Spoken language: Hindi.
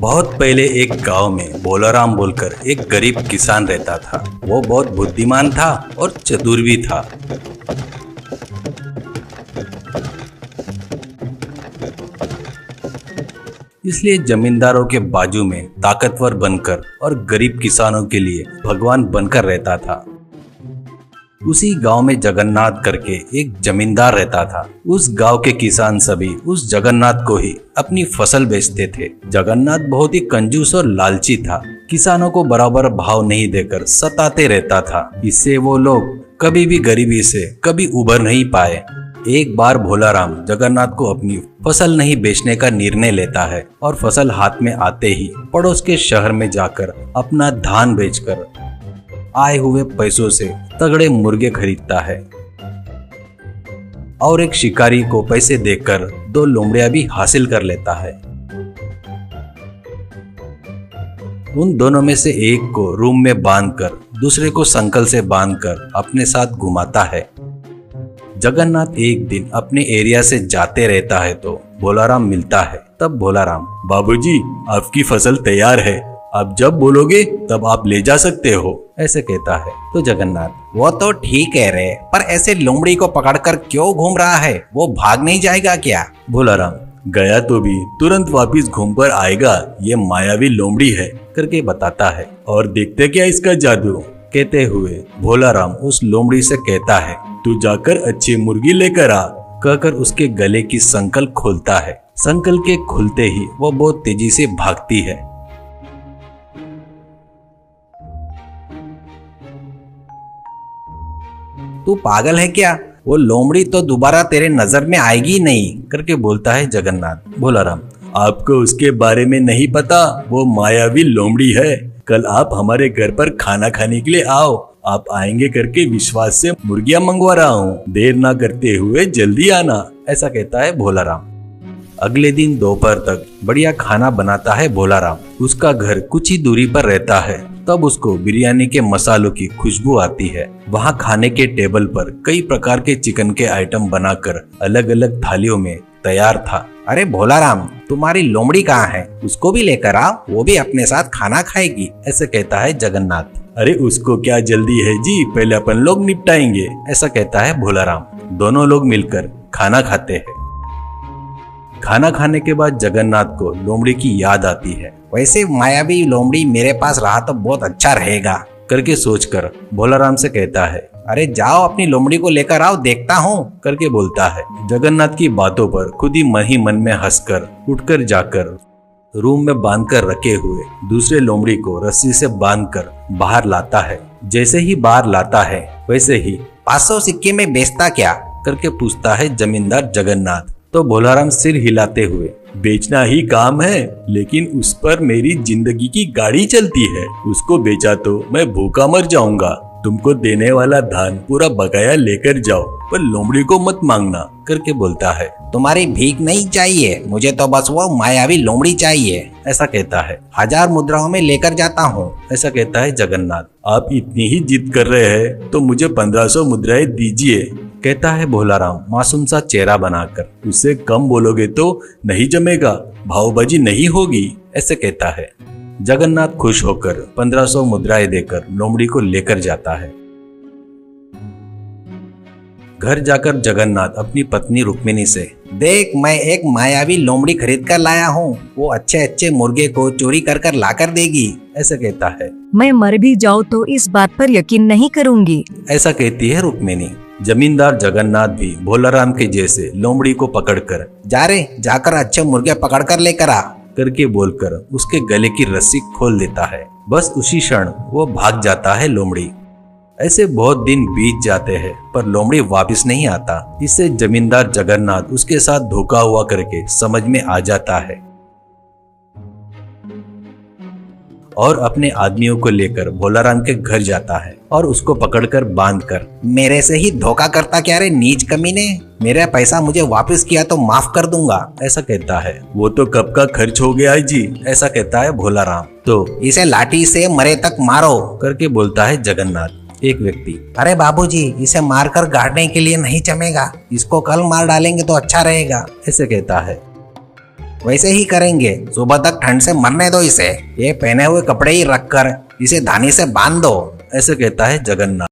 बहुत पहले एक गांव में भोलाराम बोलकर एक गरीब किसान रहता था। वो बहुत बुद्धिमान था और चतुर भी था। इसलिए जमींदारों के बाजू में ताकतवर बनकर और गरीब किसानों के लिए भगवान बनकर रहता था। उसी गांव में जगन्नाथ करके एक जमींदार रहता था। उस गांव के किसान सभी उस जगन्नाथ को ही अपनी फसल बेचते थे। जगन्नाथ बहुत ही कंजूस और लालची था। किसानों को बराबर भाव नहीं देकर सताते रहता था। इससे वो लोग कभी भी गरीबी से कभी उबर नहीं पाए। एक बार भोलाराम जगन्नाथ को अपनी फसल नहीं बेचने का निर्णय लेता है और फसल हाथ में आते ही पड़ोस के शहर में जाकर अपना धान बेचकर आए हुए पैसों से तगड़े मुर्गे खरीदता है और एक शिकारी को पैसे देकर 2 लोमड़ियां भी हासिल कर लेता है। उन दोनों में से एक को रूम में बांधकर दूसरे को संकल से बांधकर अपने साथ घुमाता है। जगन्नाथ एक दिन अपने एरिया से जाते रहता है तो भोलाराम मिलता है। तब भोलाराम, बाबूजी आपकी फसल तैयार है, आप जब बोलोगे तब आप ले जा सकते हो, ऐसे कहता है। तो जगन्नाथ, वो तो ठीक है रे, पर ऐसे लोमड़ी को पकड़कर क्यों घूम रहा है? वो भाग नहीं जाएगा क्या? भोलाराम, गया तो भी तुरंत वापिस घूम कर आएगा, ये मायावी लोमड़ी है करके बताता है। और देखते क्या इसका जादू। कहते हुए भोलाराम उस लोमड़ी से कहता है, तू जाकर अच्छी मुर्गी लेकर आ, कहकर उसके गले की संकल खोलता है। संकल के खुलते ही वो बहुत तेजी से भागती है। तू पागल है क्या? वो लोमड़ी तो दोबारा तेरे नजर में आएगी नहीं, करके बोलता है जगन्नाथ। भोलाराम, आपको उसके बारे में नहीं पता, वो मायावी लोमड़ी है। कल आप हमारे घर पर खाना खाने के लिए आओ, आप आएंगे करके विश्वास से मुर्गियां मंगवा रहा हूँ, देर ना करते हुए जल्दी आना, ऐसा कहता है भोलाराम। अगले दिन दोपहर तक बढ़िया खाना बनाता है भोलाराम। उसका घर कुछ ही दूरी पर रहता है। तब उसको बिरयानी के मसालों की खुशबू आती है। वहाँ खाने के टेबल पर कई प्रकार के चिकन के आइटम बनाकर अलग अलग थालियों में तैयार था। अरे भोलाराम, तुम्हारी लोमड़ी कहाँ है? उसको भी लेकर आओ, वो भी अपने साथ खाना खाएगी, ऐसे कहता है जगन्नाथ। अरे उसको क्या जल्दी है जी, पहले अपन लोग निपटाएंगे, ऐसा कहता है भोलाराम। दोनों लोग मिलकर खाना खाते हैं। खाना खाने के बाद जगन्नाथ को लोमड़ी की याद आती है। वैसे मायावी लोमड़ी मेरे पास रहा तो बहुत अच्छा रहेगा, करके सोचकर भोलाराम से कहता है, अरे जाओ अपनी लोमड़ी को लेकर आओ, देखता हूँ, करके बोलता है। जगन्नाथ की बातों पर खुद ही मन में हंसकर उठकर जाकर रूम में बांधकर रखे हुए दूसरे लोमड़ी को रस्सी से बांधकर बाहर लाता है। जैसे ही बाहर लाता है वैसे ही 500 सिक्के में बेचता क्या, करके पूछता है जमींदार जगन्नाथ। तो भोलाराम सिर हिलाते हुए, बेचना ही काम है, लेकिन उस पर मेरी जिंदगी की गाड़ी चलती है, उसको बेचा तो मैं भूखा मर जाऊंगा। तुमको देने वाला धान पूरा बकाया लेकर जाओ, पर लोमड़ी को मत मांगना, करके बोलता है। तुम्हारी भीख नहीं चाहिए, मुझे तो बस वो मायावी लोमड़ी चाहिए, ऐसा कहता है। 1000 मुद्राओं में लेकर जाता हूँ, ऐसा कहता है जगन्नाथ। आप इतनी ही जिद कर रहे हैं तो मुझे 1500 मुद्राएं दीजिए, कहता है भोलाराम मासूम सा चेहरा बनाकर। उससे कम बोलोगे तो नहीं जमेगा, भावबाजी नहीं होगी, ऐसे कहता है। जगन्नाथ खुश होकर 1500 मुद्राएं देकर लोमड़ी को लेकर जाता है। घर जाकर जगन्नाथ अपनी पत्नी रुक्मिणी से, देख मैं एक मायावी लोमड़ी खरीद कर लाया हूँ, वो अच्छे अच्छे मुर्गे को चोरी कर कर ला कर देगी, ऐसा कहता है। मैं मर भी जाऊँ तो इस बात पर यकीन नहीं करूँगी, ऐसा कहती है रुक्मिणी। जमींदार जगन्नाथ भी भोलाराम के जैसे लोमड़ी को पकड़कर, जा रे जाकर अच्छे मुर्गे पकड़ कर लेकर आ, करके बोलकर उसके गले की रस्सी खोल देता है। बस उसी क्षण वो भाग जाता है लोमड़ी। ऐसे बहुत दिन बीत जाते हैं पर लोमड़ी वापस नहीं आता। इससे जमींदार जगन्नाथ उसके साथ धोखा हुआ करके समझ में आ जाता है और अपने आदमियों को लेकर भोलाराम के घर जाता है और उसको पकड़कर बांधकर, मेरे से ही धोखा करता क्या रे नीच कमीने, मेरा पैसा मुझे वापस किया तो माफ कर दूंगा, ऐसा कहता है। वो तो कब का खर्च हो गया है जी, ऐसा कहता है भोलाराम। तो इसे लाठी से मरे तक मारो, करके बोलता है जगन्नाथ। एक व्यक्ति, अरे बाबूजी इसे मारकर गाड़ने के लिए नहीं जमेगा, इसको कल मार डालेंगे तो अच्छा रहेगा, ऐसे कहता है। वैसे ही करेंगे, सुबह तक ठंड से मरने दो इसे। ये पहने हुए कपड़े ही रखकर इसे धानी से बांध दो। ऐसे कहता है जगन्नाथ।